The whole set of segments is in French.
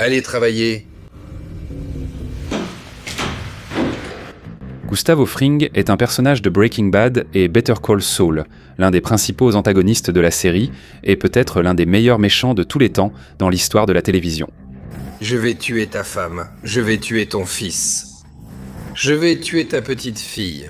Allez travailler. Gustavo Fring est un personnage de Breaking Bad et Better Call Saul, l'un des principaux antagonistes de la série et peut-être l'un des meilleurs méchants de tous les temps dans l'histoire de la télévision. Je vais tuer ta femme. Je vais tuer ton fils. Je vais tuer ta petite fille.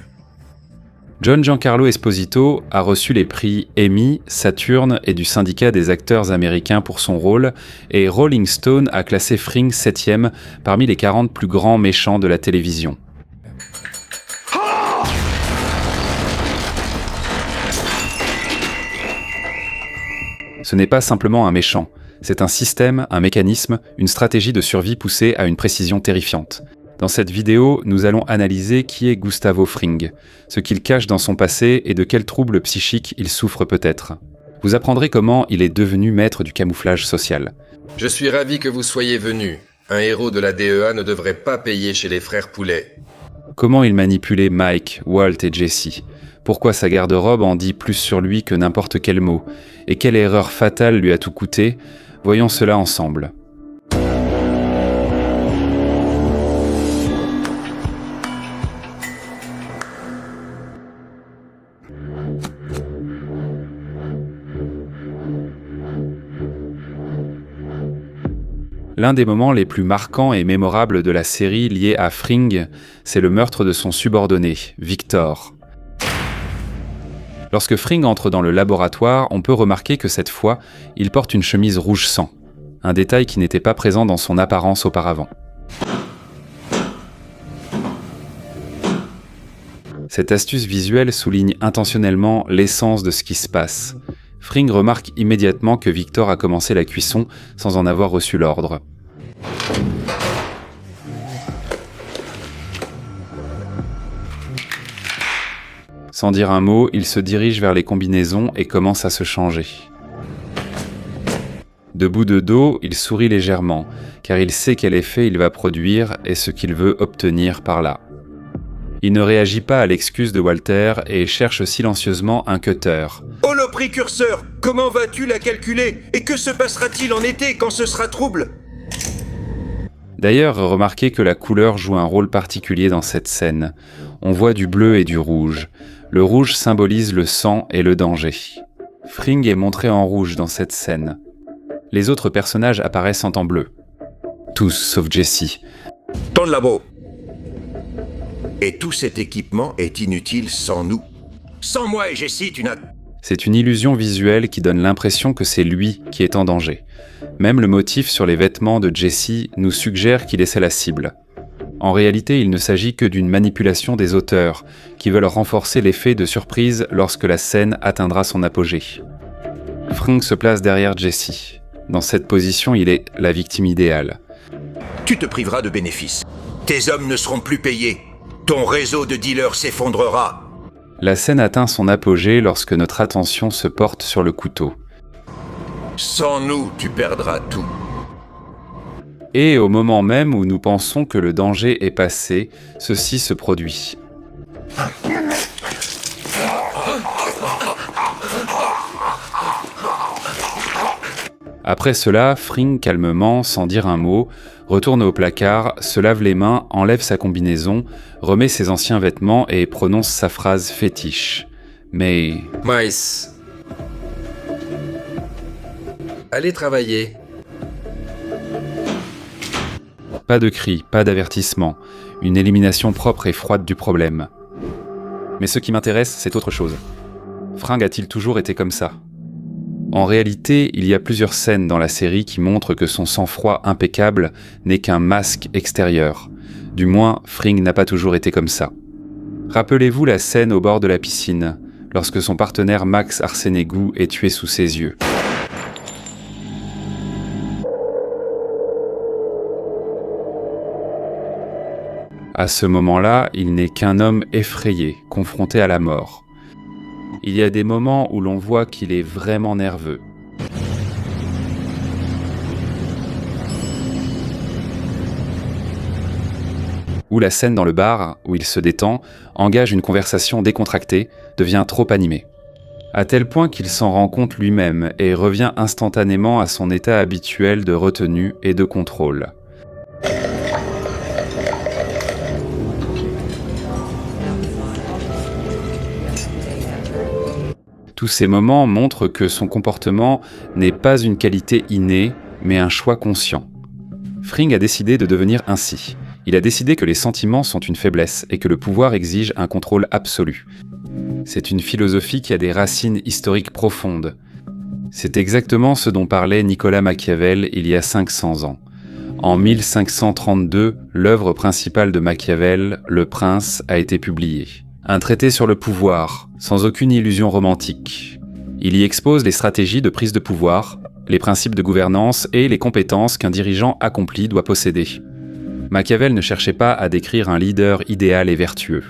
John Giancarlo Esposito a reçu les prix Emmy, Saturn et du syndicat des acteurs américains pour son rôle, et Rolling Stone a classé Fring 7e parmi les 40 plus grands méchants de la télévision. Ce n'est pas simplement un méchant, c'est un système, un mécanisme, une stratégie de survie poussée à une précision terrifiante. Dans cette vidéo, nous allons analyser qui est Gustavo Fring, ce qu'il cache dans son passé et de quels troubles psychiques il souffre peut-être. Vous apprendrez comment il est devenu maître du camouflage social. Je suis ravi que vous soyez venu. Un héros de la DEA ne devrait pas payer chez les frères Poulet. Comment il manipulait Mike, Walt et Jesse. Pourquoi sa garde-robe en dit plus sur lui que n'importe quel mot. Et quelle erreur fatale lui a tout coûté. Voyons cela ensemble. L'un des moments les plus marquants et mémorables de la série lié à Fring, c'est le meurtre de son subordonné, Victor. Lorsque Fring entre dans le laboratoire, on peut remarquer que cette fois, il porte une chemise rouge sang, un détail qui n'était pas présent dans son apparence auparavant. Cette astuce visuelle souligne intentionnellement l'essence de ce qui se passe. Fring remarque immédiatement que Victor a commencé la cuisson sans en avoir reçu l'ordre. Sans dire un mot, il se dirige vers les combinaisons et commence à se changer. Debout de dos, il sourit légèrement, car il sait quel effet il va produire et ce qu'il veut obtenir par là. Il ne réagit pas à l'excuse de Walter et cherche silencieusement un cutter. Holoprécurseur, comment vas-tu la calculer? Et que se passera-t-il en été quand ce sera trouble? D'ailleurs, remarquez que la couleur joue un rôle particulier dans cette scène. On voit du bleu et du rouge. Le rouge symbolise le sang et le danger. Fring est montré en rouge dans cette scène. Les autres personnages apparaissent en bleu. Tous, sauf Jesse. Ton labo. Et tout cet équipement est inutile sans nous. Sans moi et Jesse, tu n'as... C'est une illusion visuelle qui donne l'impression que c'est lui qui est en danger. Même le motif sur les vêtements de Jesse nous suggère qu'il est la cible. En réalité, il ne s'agit que d'une manipulation des auteurs, qui veulent renforcer l'effet de surprise lorsque la scène atteindra son apogée. Fring se place derrière Jesse. Dans cette position, il est la victime idéale. Tu te priveras de bénéfices. Tes hommes ne seront plus payés. Ton réseau de dealers s'effondrera. La scène atteint son apogée lorsque notre attention se porte sur le couteau. Sans nous, tu perdras tout. Et au moment même où nous pensons que le danger est passé, ceci se produit. Après cela, Fring calmement, sans dire un mot, retourne au placard, se lave les mains, enlève sa combinaison, remet ses anciens vêtements et prononce sa phrase fétiche. Mais... Mice. Allez travailler. Pas de cri, pas d'avertissement, une élimination propre et froide du problème. Mais ce qui m'intéresse, c'est autre chose. Fring a-t-il toujours été comme ça ? En réalité, il y a plusieurs scènes dans la série qui montrent que son sang-froid impeccable n'est qu'un masque extérieur. Du moins, Fring n'a pas toujours été comme ça. Rappelez-vous la scène au bord de la piscine, lorsque son partenaire Max Arsénégou est tué sous ses yeux. À ce moment-là, il n'est qu'un homme effrayé, confronté à la mort. Il y a des moments où l'on voit qu'il est vraiment nerveux. Ou la scène dans le bar, où il se détend, engage une conversation décontractée, devient trop animée. à tel point qu'il s'en rend compte lui-même et revient instantanément à son état habituel de retenue et de contrôle. Tous ces moments montrent que son comportement n'est pas une qualité innée, mais un choix conscient. Fring a décidé de devenir ainsi. Il a décidé que les sentiments sont une faiblesse et que le pouvoir exige un contrôle absolu. C'est une philosophie qui a des racines historiques profondes. C'est exactement ce dont parlait Nicolas Machiavel il y a 500 ans. En 1532, l'œuvre principale de Machiavel, Le Prince, a été publiée. Un traité sur le pouvoir, sans aucune illusion romantique. Il y expose les stratégies de prise de pouvoir, les principes de gouvernance et les compétences qu'un dirigeant accompli doit posséder. Machiavel ne cherchait pas à décrire un leader idéal et vertueux.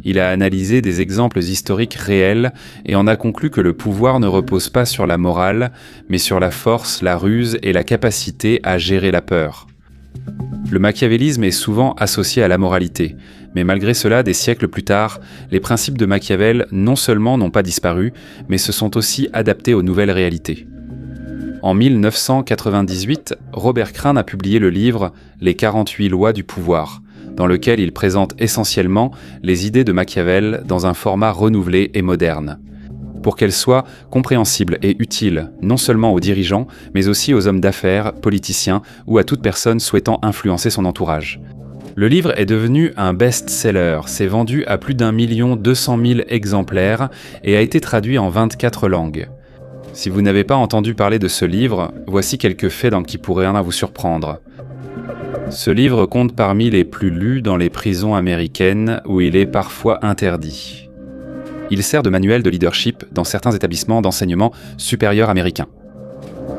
Il a analysé des exemples historiques réels et en a conclu que le pouvoir ne repose pas sur la morale, mais sur la force, la ruse et la capacité à gérer la peur. Le machiavélisme est souvent associé à la moralité, mais malgré cela, des siècles plus tard, les principes de Machiavel non seulement n'ont pas disparu, mais se sont aussi adaptés aux nouvelles réalités. En 1998, Robert Crane a publié le livre « Les 48 lois du pouvoir », dans lequel il présente essentiellement les idées de Machiavel dans un format renouvelé et moderne, pour qu'elles soient compréhensibles et utiles non seulement aux dirigeants, mais aussi aux hommes d'affaires, politiciens ou à toute personne souhaitant influencer son entourage. Le livre est devenu un best-seller, s'est vendu à plus d'1 200 000 exemplaires et a été traduit en 24 langues. Si vous n'avez pas entendu parler de ce livre, voici quelques faits qui pourraient vous surprendre. Ce livre compte parmi les plus lus dans les prisons américaines où il est parfois interdit. Il sert de manuel de leadership dans certains établissements d'enseignement supérieur américains.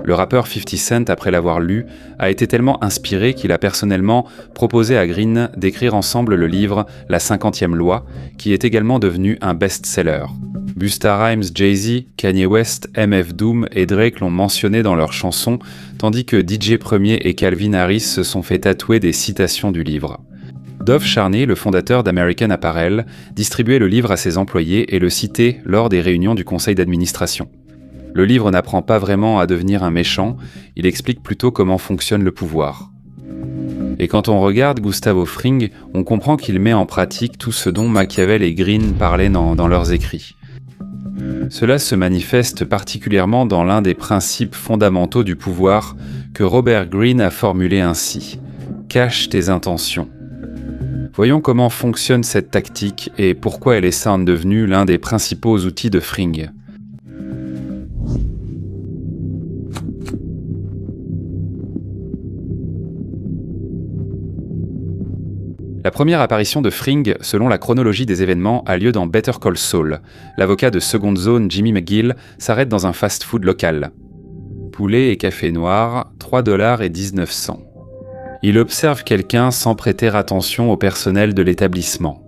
Le rappeur 50 Cent, après l'avoir lu, a été tellement inspiré qu'il a personnellement proposé à Green d'écrire ensemble le livre « La 50e loi », qui est également devenu un best-seller. Busta Rhymes, Jay-Z, Kanye West, MF Doom et Drake l'ont mentionné dans leurs chansons, tandis que DJ Premier et Calvin Harris se sont fait tatouer des citations du livre. Dov Charney, le fondateur d'American Apparel, distribuait le livre à ses employés et le citait lors des réunions du conseil d'administration. Le livre n'apprend pas vraiment à devenir un méchant, il explique plutôt comment fonctionne le pouvoir. Et quand on regarde Gustavo Fring, on comprend qu'il met en pratique tout ce dont Machiavel et Green parlaient dans leurs écrits. Cela se manifeste particulièrement dans l'un des principes fondamentaux du pouvoir que Robert Greene a formulé ainsi « Cache tes intentions ». Voyons comment fonctionne cette tactique et pourquoi elle est devenue l'un des principaux outils de Fring. La première apparition de Fring, selon la chronologie des événements, a lieu dans Better Call Saul. L'avocat de seconde zone Jimmy McGill s'arrête dans un fast-food local. Poulet et café noir, $3,19 $. Il observe quelqu'un sans prêter attention au personnel de l'établissement.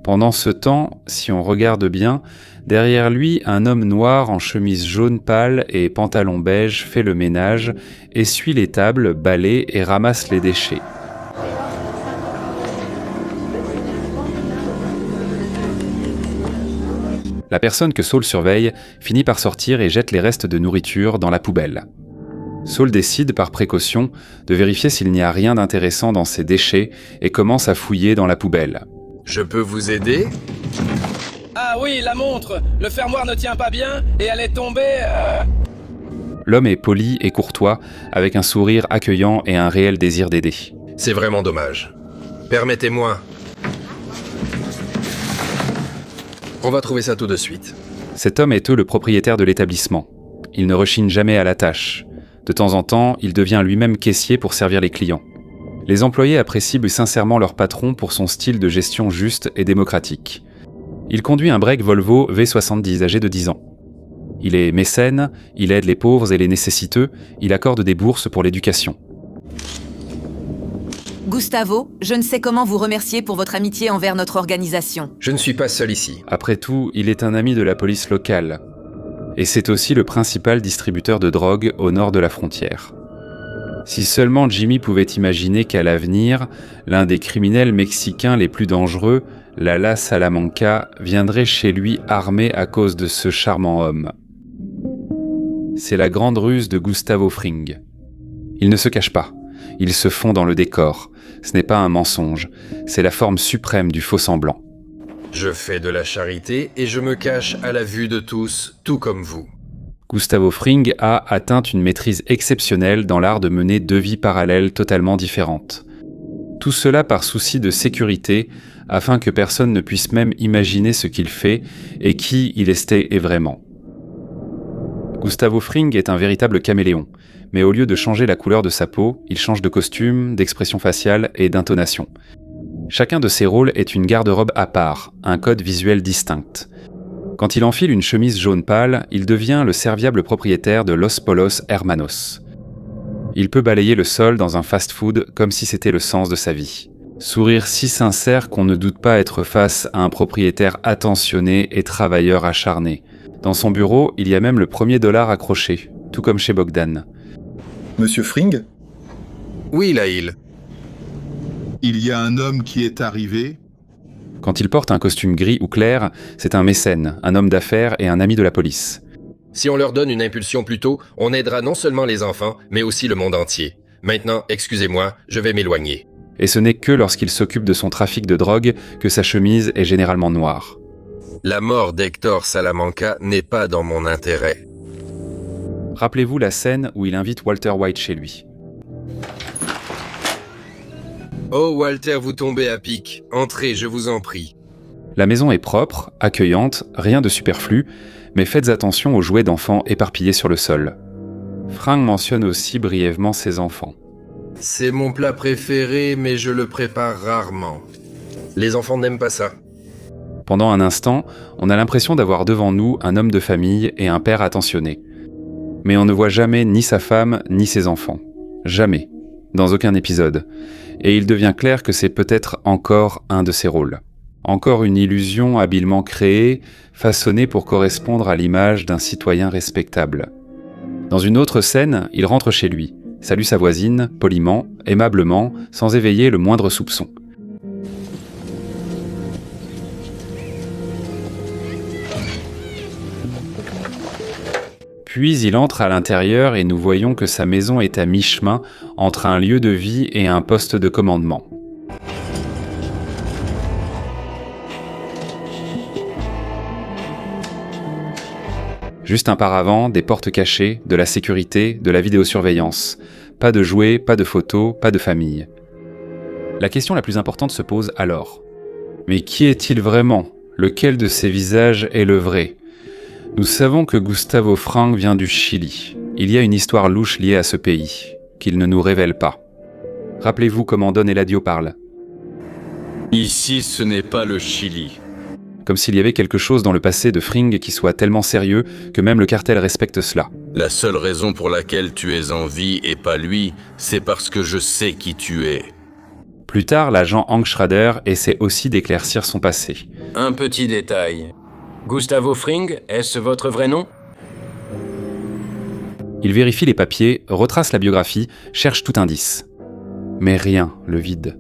Pendant ce temps, si on regarde bien, derrière lui, un homme noir en chemise jaune pâle et pantalon beige fait le ménage, essuie les tables, balaye et ramasse les déchets. La personne que Saul surveille finit par sortir et jette les restes de nourriture dans la poubelle. Saul décide, par précaution, de vérifier s'il n'y a rien d'intéressant dans ces déchets et commence à fouiller dans la poubelle. Je peux vous aider ? Ah oui, la montre! Le fermoir ne tient pas bien et elle est tombée... L'homme est poli et courtois, avec un sourire accueillant et un réel désir d'aider. C'est vraiment dommage. Permettez-moi. On va trouver ça tout de suite. Cet homme est le propriétaire de l'établissement. Il ne rechigne jamais à la tâche. De temps en temps, il devient lui-même caissier pour servir les clients. Les employés apprécient sincèrement leur patron pour son style de gestion juste et démocratique. Il conduit un break Volvo V70 âgé de 10 ans. Il est mécène, il aide les pauvres et les nécessiteux, il accorde des bourses pour l'éducation. Gustavo, je ne sais comment vous remercier pour votre amitié envers notre organisation. Je ne suis pas seul ici. Après tout, il est un ami de la police locale. Et c'est aussi le principal distributeur de drogue au nord de la frontière. Si seulement Jimmy pouvait imaginer qu'à l'avenir, l'un des criminels mexicains les plus dangereux, Lala Salamanca viendrait chez lui armée à cause de ce charmant homme. C'est la grande ruse de Gustavo Fring. Il ne se cache pas, il se fond dans le décor. Ce n'est pas un mensonge, c'est la forme suprême du faux-semblant. Je fais de la charité et je me cache à la vue de tous, tout comme vous. Gustavo Fring a atteint une maîtrise exceptionnelle dans l'art de mener deux vies parallèles totalement différentes. Tout cela par souci de sécurité, afin que personne ne puisse même imaginer ce qu'il fait et qui il est vraiment. Gustavo Fring est un véritable caméléon, mais au lieu de changer la couleur de sa peau, il change de costume, d'expression faciale et d'intonation. Chacun de ses rôles est une garde-robe à part, un code visuel distinct. Quand il enfile une chemise jaune pâle, il devient le serviable propriétaire de Los Polos Hermanos. Il peut balayer le sol dans un fast-food comme si c'était le sens de sa vie. Sourire si sincère qu'on ne doute pas être face à un propriétaire attentionné et travailleur acharné. Dans son bureau, il y a même le premier dollar accroché, tout comme chez Bogdan. Monsieur Fring, Oui, Laïl. il y a un homme qui est arrivé. Quand il porte un costume gris ou clair, c'est un mécène, un homme d'affaires et un ami de la police. Si on leur donne une impulsion plus tôt, on aidera non seulement les enfants, mais aussi le monde entier. Maintenant, excusez-moi, je vais m'éloigner. Et ce n'est que lorsqu'il s'occupe de son trafic de drogue que sa chemise est généralement noire. La mort d'Hector Salamanca n'est pas dans mon intérêt. Rappelez-vous la scène où il invite Walter White chez lui. Oh Walter, vous tombez à pic. Entrez, je vous en prie. La maison est propre, accueillante, rien de superflu, mais faites attention aux jouets d'enfants éparpillés sur le sol. Fring mentionne aussi brièvement ses enfants. C'est mon plat préféré, mais je le prépare rarement. Les enfants n'aiment pas ça. Pendant un instant, on a l'impression d'avoir devant nous un homme de famille et un père attentionné. Mais on ne voit jamais ni sa femme ni ses enfants. Jamais. Dans aucun épisode. Et il devient clair que c'est peut-être encore un de ses rôles. Encore une illusion habilement créée, façonnée pour correspondre à l'image d'un citoyen respectable. Dans une autre scène, il rentre chez lui, salue sa voisine, poliment, aimablement, sans éveiller le moindre soupçon. Puis il entre à l'intérieur et nous voyons que sa maison est à mi-chemin entre un lieu de vie et un poste de commandement. Juste un paravent, des portes cachées, de la sécurité, de la vidéosurveillance. Pas de jouets, pas de photos, pas de famille. La question la plus importante se pose alors. Mais qui est-il vraiment ? Lequel de ces visages est le vrai ? Nous savons que Gustavo Fring vient du Chili. Il y a une histoire louche liée à ce pays, qu'il ne nous révèle pas. Rappelez-vous comment Don Eladio parle. Ici, ce n'est pas le Chili. Comme s'il y avait quelque chose dans le passé de Fring qui soit tellement sérieux que même le cartel respecte cela. La seule raison pour laquelle tu es en vie et pas lui, c'est parce que je sais qui tu es. Plus tard, l'agent Hank Schrader essaie aussi d'éclaircir son passé. Un petit détail. Gustavo Fring, est-ce votre vrai nom ? Il vérifie les papiers, retrace la biographie, cherche tout indice. Mais rien, le vide.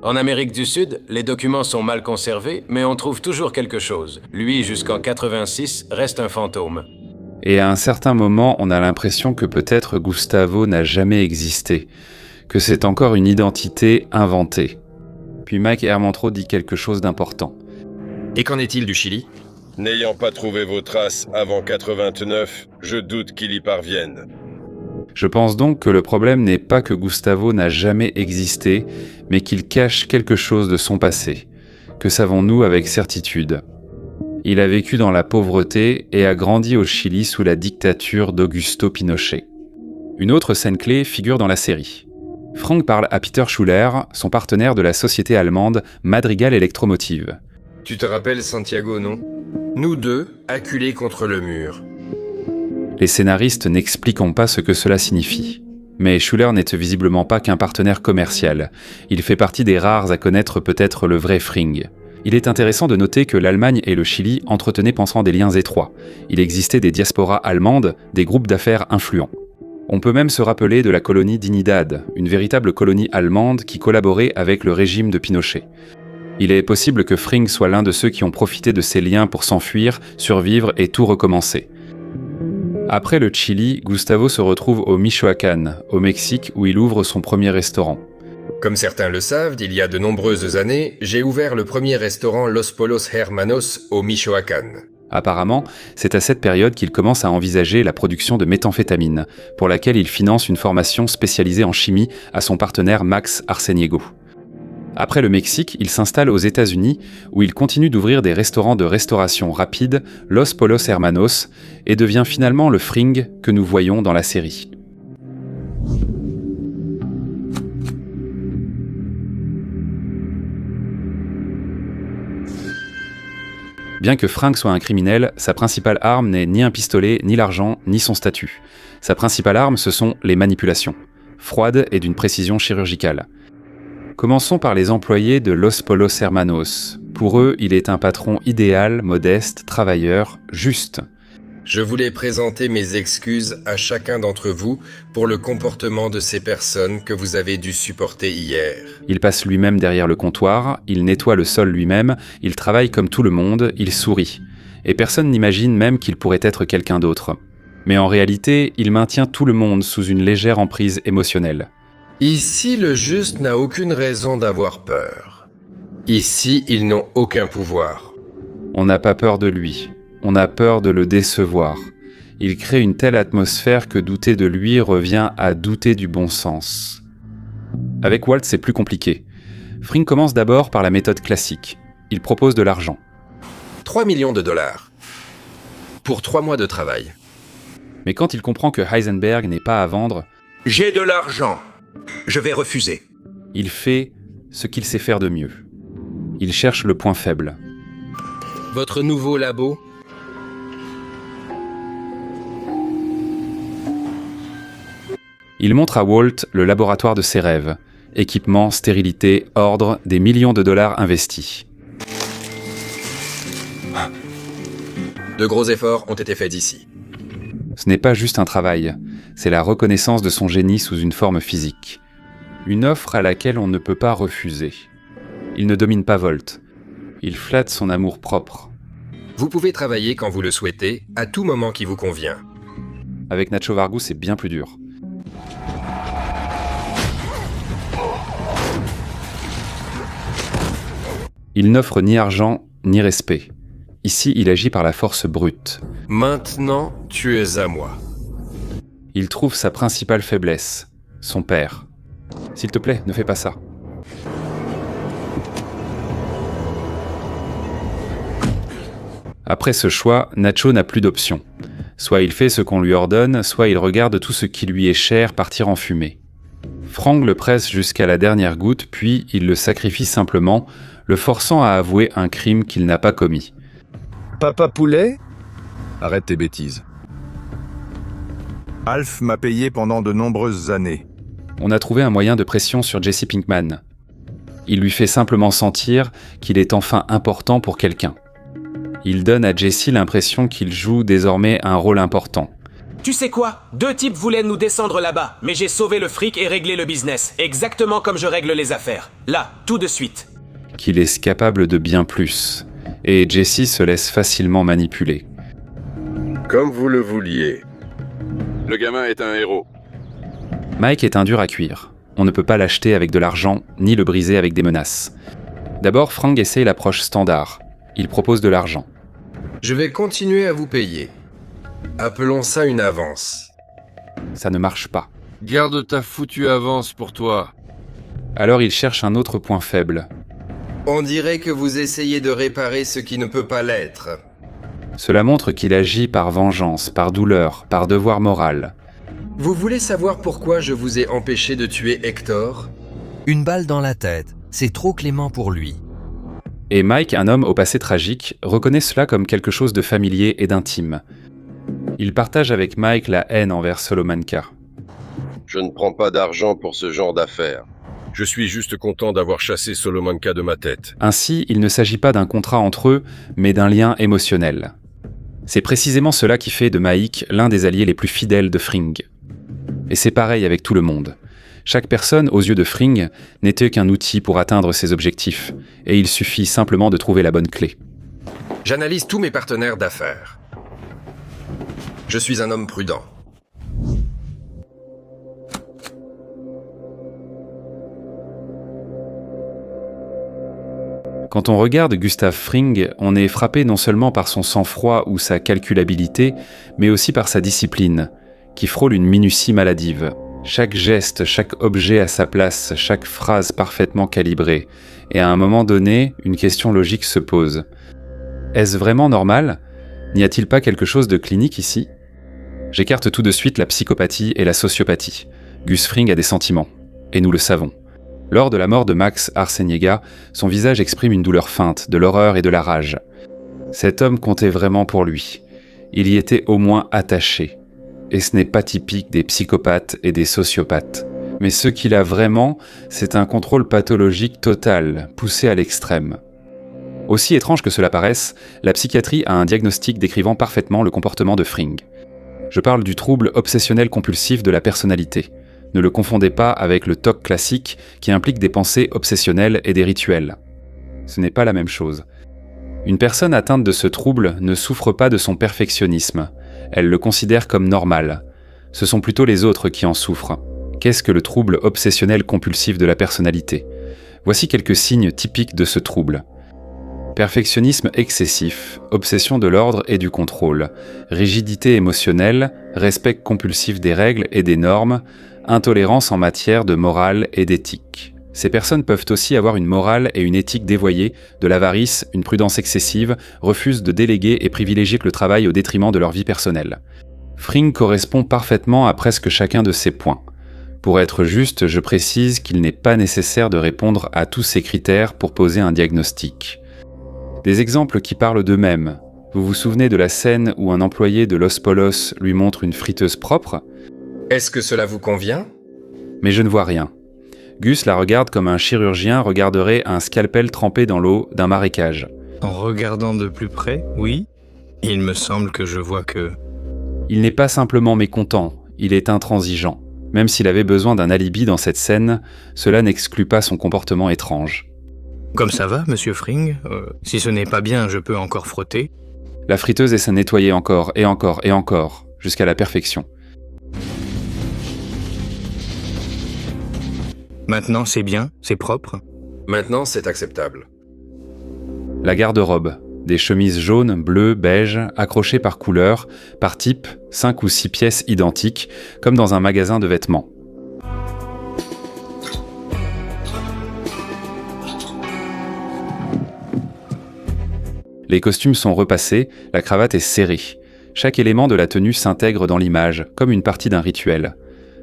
En Amérique du Sud, les documents sont mal conservés, mais on trouve toujours quelque chose. Lui, jusqu'en 86, reste un fantôme. Et à un certain moment, on a l'impression que peut-être Gustavo n'a jamais existé, que c'est encore une identité inventée. Puis Mike Hermantro dit quelque chose d'important. Et qu'en est-il du Chili ? N'ayant pas trouvé vos traces avant 89, je doute qu'il y parvienne. Je pense donc que le problème n'est pas que Gustavo n'a jamais existé, mais qu'il cache quelque chose de son passé. Que savons-nous avec certitude ? Il a vécu dans la pauvreté et a grandi au Chili sous la dictature d'Augusto Pinochet. Une autre scène clé figure dans la série. Frank parle à Peter Schuller, son partenaire de la société allemande Madrigal Electromotive. Tu te rappelles Santiago, non ? Nous deux, acculés contre le mur. Les scénaristes n'expliquent pas ce que cela signifie. Mais Schuller n'est visiblement pas qu'un partenaire commercial. Il fait partie des rares à connaître peut-être le vrai Fring. Il est intéressant de noter que l'Allemagne et le Chili entretenaient pensant des liens étroits. Il existait des diasporas allemandes, des groupes d'affaires influents. On peut même se rappeler de la colonie d'Unidad, une véritable colonie allemande qui collaborait avec le régime de Pinochet. Il est possible que Fring soit l'un de ceux qui ont profité de ces liens pour s'enfuir, survivre et tout recommencer. Après le Chili, Gustavo se retrouve au Michoacán, au Mexique, où il ouvre son premier restaurant. Comme certains le savent, il y a de nombreuses années, j'ai ouvert le premier restaurant Los Polos Hermanos au Michoacán. Apparemment, c'est à cette période qu'il commence à envisager la production de méthamphétamine, pour laquelle il finance une formation spécialisée en chimie à son partenaire Max Arceniego. Après le Mexique, il s'installe aux États-Unis, où il continue d'ouvrir des restaurants de restauration rapide, Los Polos Hermanos, et devient finalement le Fring que nous voyons dans la série. Bien que Frank soit un criminel, sa principale arme n'est ni un pistolet, ni l'argent, ni son statut. Sa principale arme, ce sont les manipulations, froides et d'une précision chirurgicale. Commençons par les employés de Los Polos Hermanos. Pour eux, il est un patron idéal, modeste, travailleur, juste. Je voulais présenter mes excuses à chacun d'entre vous pour le comportement de ces personnes que vous avez dû supporter hier. Il passe lui-même derrière le comptoir, il nettoie le sol lui-même, il travaille comme tout le monde, il sourit. Et personne n'imagine même qu'il pourrait être quelqu'un d'autre. Mais en réalité, il maintient tout le monde sous une légère emprise émotionnelle. Ici, le juste n'a aucune raison d'avoir peur. Ici, ils n'ont aucun pouvoir. On n'a pas peur de lui. On a peur de le décevoir. Il crée une telle atmosphère que douter de lui revient à douter du bon sens. Avec Walt, c'est plus compliqué. Fring commence d'abord par la méthode classique. Il propose de l'argent. 3 millions de dollars. Pour 3 mois de travail. Mais quand il comprend que Heisenberg n'est pas à vendre, J'ai de l'argent. Je vais refuser. il fait ce qu'il sait faire de mieux. Il cherche le point faible. Votre nouveau labo? Il montre à Walt le laboratoire de ses rêves. Équipement, stérilité, ordre, des millions de dollars investis. De gros efforts ont été faits d'ici. Ce n'est pas juste un travail, c'est la reconnaissance de son génie sous une forme physique. Une offre à laquelle on ne peut pas refuser. Il ne domine pas Walt. Il flatte son amour-propre. Vous pouvez travailler quand vous le souhaitez, à tout moment qui vous convient. Avec Nacho Vargo, c'est bien plus dur. Il n'offre ni argent, ni respect. Ici, il agit par la force brute. Maintenant, tu es à moi. Il trouve sa principale faiblesse, son père. S'il te plaît, ne fais pas ça. Après ce choix, Nacho n'a plus d'option. Soit il fait ce qu'on lui ordonne, soit il regarde tout ce qui lui est cher partir en fumée. Frank le presse jusqu'à la dernière goutte, puis il le sacrifie simplement, le forçant à avouer un crime qu'il n'a pas commis. Papa Poulet? Arrête tes bêtises. Alf m'a payé pendant de nombreuses années. On a trouvé un moyen de pression sur Jesse Pinkman. Il lui fait simplement sentir qu'il est enfin important pour quelqu'un. Il donne à Jesse l'impression qu'il joue désormais un rôle important. Tu sais quoi? 2 types voulaient nous descendre là-bas, mais j'ai sauvé le fric et réglé le business, exactement comme je règle les affaires. Là, tout de suite. Qu'il est capable de bien plus. Et Jesse se laisse facilement manipuler. Comme vous le vouliez. Le gamin est un héros. Mike est un dur à cuire. On ne peut pas l'acheter avec de l'argent, ni le briser avec des menaces. D'abord, Frank essaie l'approche standard. Il propose de l'argent. Je vais continuer à vous payer. Appelons ça une avance. Ça ne marche pas. Garde ta foutue avance pour toi. Alors il cherche un autre point faible. On dirait que vous essayez de réparer ce qui ne peut pas l'être. Cela montre qu'il agit par vengeance, par douleur, par devoir moral. Vous voulez savoir pourquoi je vous ai empêché de tuer Hector? Une balle dans la tête, c'est trop clément pour lui. Et Mike, un homme au passé tragique, reconnaît cela comme quelque chose de familier et d'intime. Il partage avec Mike la haine envers Salamanca. Je ne prends pas d'argent pour ce genre d'affaires. Je suis juste content d'avoir chassé Salamanca de ma tête. Ainsi, il ne s'agit pas d'un contrat entre eux, mais d'un lien émotionnel. C'est précisément cela qui fait de Mike l'un des alliés les plus fidèles de Fring. Et c'est pareil avec tout le monde. Chaque personne, aux yeux de Fring, n'était qu'un outil pour atteindre ses objectifs, et il suffit simplement de trouver la bonne clé. J'analyse tous mes partenaires d'affaires. Je suis un homme prudent. Quand on regarde Gustav Fring, on est frappé non seulement par son sang-froid ou sa calculabilité, mais aussi par sa discipline, qui frôle une minutie maladive. Chaque geste, chaque objet à sa place, chaque phrase parfaitement calibrée. Et à un moment donné, une question logique se pose. Est-ce vraiment normal ? N'y a-t-il pas quelque chose de clinique ici ? J'écarte tout de suite la psychopathie et la sociopathie. Gus Fring a des sentiments, et nous le savons. Lors de la mort de Max Arceniega, son visage exprime une douleur feinte, de l'horreur et de la rage. Cet homme comptait vraiment pour lui. Il y était au moins attaché. Et ce n'est pas typique des psychopathes et des sociopathes. Mais ce qu'il a vraiment, c'est un contrôle pathologique total, poussé à l'extrême. Aussi étrange que cela paraisse, la psychiatrie a un diagnostic décrivant parfaitement le comportement de Fring. Je parle du trouble obsessionnel-compulsif de la personnalité. Ne le confondez pas avec le TOC classique qui implique des pensées obsessionnelles et des rituels. Ce n'est pas la même chose. Une personne atteinte de ce trouble ne souffre pas de son perfectionnisme. Elle le considère comme normal. Ce sont plutôt les autres qui en souffrent. Qu'est-ce que le trouble obsessionnel-compulsif de la personnalité ? Voici quelques signes typiques de ce trouble. Perfectionnisme excessif, obsession de l'ordre et du contrôle, rigidité émotionnelle, respect compulsif des règles et des normes, intolérance en matière de morale et d'éthique. Ces personnes peuvent aussi avoir une morale et une éthique dévoyées, de l'avarice, une prudence excessive, refusent de déléguer et privilégient le travail au détriment de leur vie personnelle. Fring correspond parfaitement à presque chacun de ces points. Pour être juste, je précise qu'il n'est pas nécessaire de répondre à tous ces critères pour poser un diagnostic. Des exemples qui parlent d'eux-mêmes. Vous vous souvenez de la scène où un employé de Los Polos lui montre une friteuse propre ? Est-ce que cela vous convient ? Mais je ne vois rien. Gus la regarde comme un chirurgien regarderait un scalpel trempé dans l'eau d'un marécage. En regardant de plus près, oui. Il me semble que je vois que... Il n'est pas simplement mécontent, il est intransigeant. Même s'il avait besoin d'un alibi dans cette scène, cela n'exclut pas son comportement étrange. Comme ça va, monsieur Fring ? Si ce n'est pas bien, je peux encore frotter ? La friteuse essaie de nettoyer encore, et encore, et encore, jusqu'à la perfection. Maintenant, c'est bien, c'est propre. Maintenant, c'est acceptable. La garde-robe. Des chemises jaunes, bleues, beiges, accrochées par couleur, par type, 5 ou 6 pièces identiques, comme dans un magasin de vêtements. Les costumes sont repassés, la cravate est serrée. Chaque élément de la tenue s'intègre dans l'image, comme une partie d'un rituel.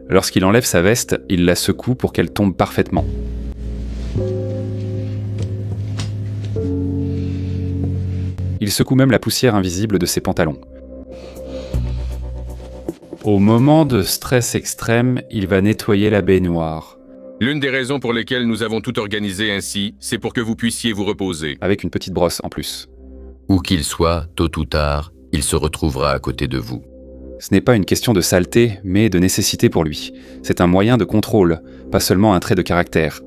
Lorsqu'il enlève sa veste, il la secoue pour qu'elle tombe parfaitement. Il secoue même la poussière invisible de ses pantalons. Au moment de stress extrême, il va nettoyer la baignoire. L'une des raisons pour lesquelles nous avons tout organisé ainsi, c'est pour que vous puissiez vous reposer. Avec une petite brosse en plus. Où qu'il soit, tôt ou tard, il se retrouvera à côté de vous. Ce n'est pas une question de saleté, mais de nécessité pour lui. C'est un moyen de contrôle, pas seulement un trait de caractère.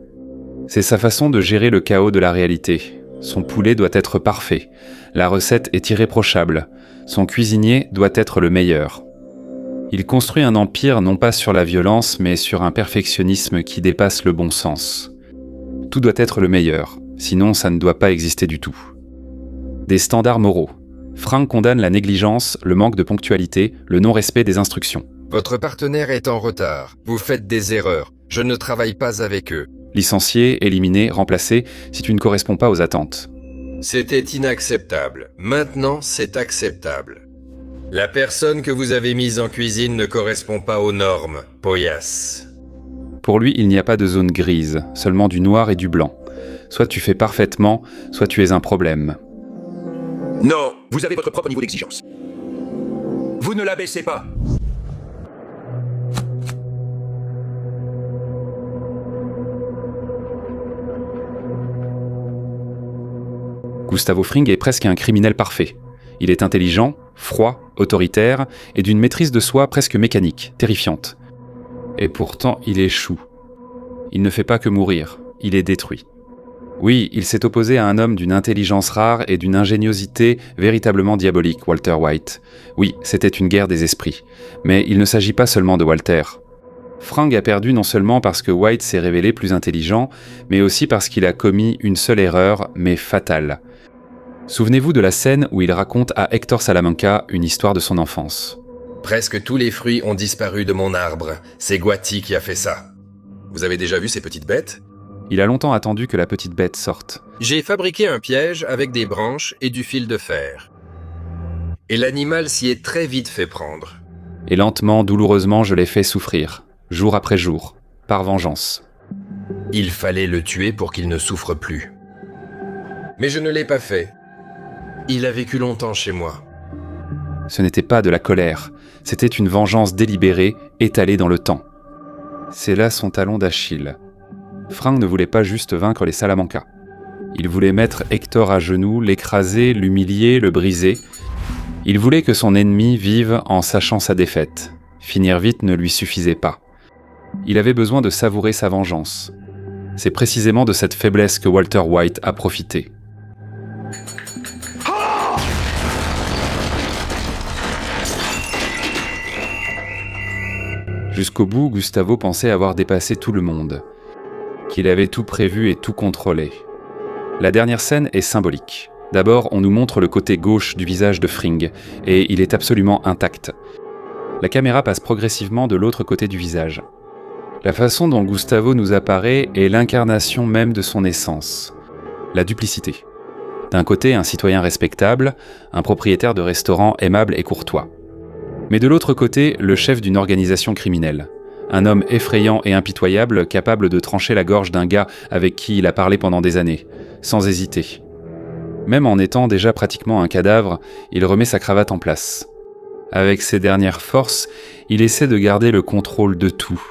C'est sa façon de gérer le chaos de la réalité. Son poulet doit être parfait. La recette est irréprochable. Son cuisinier doit être le meilleur. Il construit un empire non pas sur la violence, mais sur un perfectionnisme qui dépasse le bon sens. Tout doit être le meilleur, sinon ça ne doit pas exister du tout. Des standards moraux. Fring condamne la négligence, le manque de ponctualité, le non-respect des instructions. Votre partenaire est en retard. Vous faites des erreurs. Je ne travaille pas avec eux. Licencier, éliminer, remplacer, si tu ne corresponds pas aux attentes. C'était inacceptable. Maintenant, c'est acceptable. La personne que vous avez mise en cuisine ne correspond pas aux normes, Poyas. Pour lui, il n'y a pas de zone grise, seulement du noir et du blanc. Soit tu fais parfaitement, soit tu es un problème. Non, vous avez votre propre niveau d'exigence. Vous ne la baissez pas. Gustavo Fring est presque un criminel parfait. Il est intelligent, froid, autoritaire et d'une maîtrise de soi presque mécanique, terrifiante. Et pourtant, il échoue. Il ne fait pas que mourir, il est détruit. Oui, il s'est opposé à un homme d'une intelligence rare et d'une ingéniosité véritablement diabolique, Walter White. Oui, c'était une guerre des esprits. Mais il ne s'agit pas seulement de Walter. Frank a perdu non seulement parce que White s'est révélé plus intelligent, mais aussi parce qu'il a commis une seule erreur, mais fatale. Souvenez-vous de la scène où il raconte à Hector Salamanca une histoire de son enfance. Presque tous les fruits ont disparu de mon arbre. C'est Guati qui a fait ça. Vous avez déjà vu ces petites bêtes ? Il a longtemps attendu que la petite bête sorte. J'ai fabriqué un piège avec des branches et du fil de fer. Et l'animal s'y est très vite fait prendre. Et lentement, douloureusement, je l'ai fait souffrir, jour après jour, par vengeance. Il fallait le tuer pour qu'il ne souffre plus. Mais je ne l'ai pas fait. Il a vécu longtemps chez moi. Ce n'était pas de la colère, c'était une vengeance délibérée, étalée dans le temps. C'est là son talon d'Achille. Frank ne voulait pas juste vaincre les Salamanca. Il voulait mettre Hector à genoux, l'écraser, l'humilier, le briser. Il voulait que son ennemi vive en sachant sa défaite. Finir vite ne lui suffisait pas. Il avait besoin de savourer sa vengeance. C'est précisément de cette faiblesse que Walter White a profité. Jusqu'au bout, Gustavo pensait avoir dépassé tout le monde, qu'il avait tout prévu et tout contrôlé. La dernière scène est symbolique. D'abord, on nous montre le côté gauche du visage de Fring, et il est absolument intact. La caméra passe progressivement de l'autre côté du visage. La façon dont Gustavo nous apparaît est l'incarnation même de son essence. La duplicité. D'un côté, un citoyen respectable, un propriétaire de restaurant aimable et courtois. Mais de l'autre côté, le chef d'une organisation criminelle. Un homme effrayant et impitoyable, capable de trancher la gorge d'un gars avec qui il a parlé pendant des années, sans hésiter. Même en étant déjà pratiquement un cadavre, il remet sa cravate en place. Avec ses dernières forces, il essaie de garder le contrôle de tout.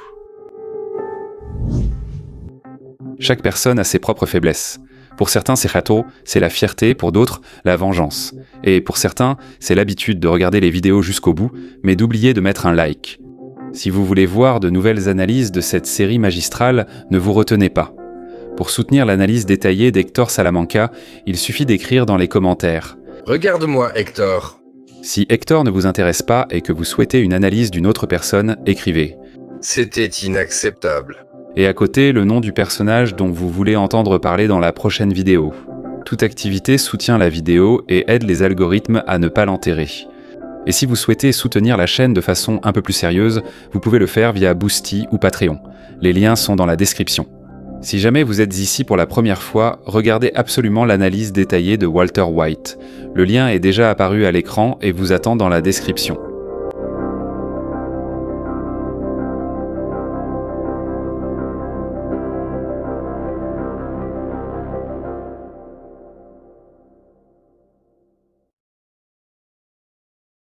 Chaque personne a ses propres faiblesses. Pour certains, c'est Rato, c'est la fierté, pour d'autres, la vengeance. Et pour certains, c'est l'habitude de regarder les vidéos jusqu'au bout, mais d'oublier de mettre un like. Si vous voulez voir de nouvelles analyses de cette série magistrale, ne vous retenez pas. Pour soutenir l'analyse détaillée d'Hector Salamanca, il suffit d'écrire dans les commentaires. Regarde-moi, Hector. Si Hector ne vous intéresse pas et que vous souhaitez une analyse d'une autre personne, écrivez. C'était inacceptable. Et à côté, le nom du personnage dont vous voulez entendre parler dans la prochaine vidéo. Toute activité soutient la vidéo et aide les algorithmes à ne pas l'enterrer. Et si vous souhaitez soutenir la chaîne de façon un peu plus sérieuse, vous pouvez le faire via Boosty ou Patreon. Les liens sont dans la description. Si jamais vous êtes ici pour la première fois, regardez absolument l'analyse détaillée de Walter White. Le lien est déjà apparu à l'écran et vous attend dans la description.